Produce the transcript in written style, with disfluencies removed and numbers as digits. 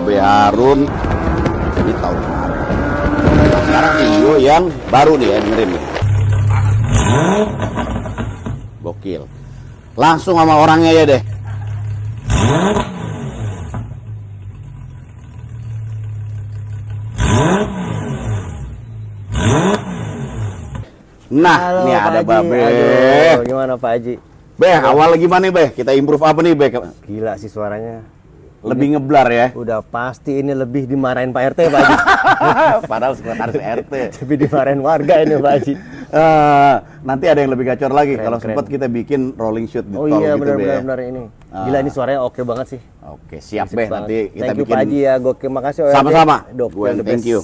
Babe Harun ini tahun kemarin. Nah, sekarang video yang baru nih ya, dengerin nih. Gokil. Langsung sama orangnya ya deh. Nah, Halo, ini Pak ada Haji. Babe. Aduh, gimana Pak Haji? Beh, awal gimana nih, Beh? Kita improve apa nih, Beh? Gila sih suaranya. Lebih ngeblar ya. Udah pasti ini lebih dimarahin Pak RT Pak Haji. Padahal sekretaris RT. Lebih dimarahin warga ini Pak Haji. Nanti ada yang lebih gacor lagi. Keren, Kalau keren. sempat kita bikin rolling shoot di Oh tol iya, gitu, Beh. benar ini. Gila ini suaranya oke banget sih. Oke, siap, Asik Beh. banget. Nanti kita Thank you bikin Pak Haji ya, gokil. Makasih ORT. sama-sama. Dokter Gue the thank best. you.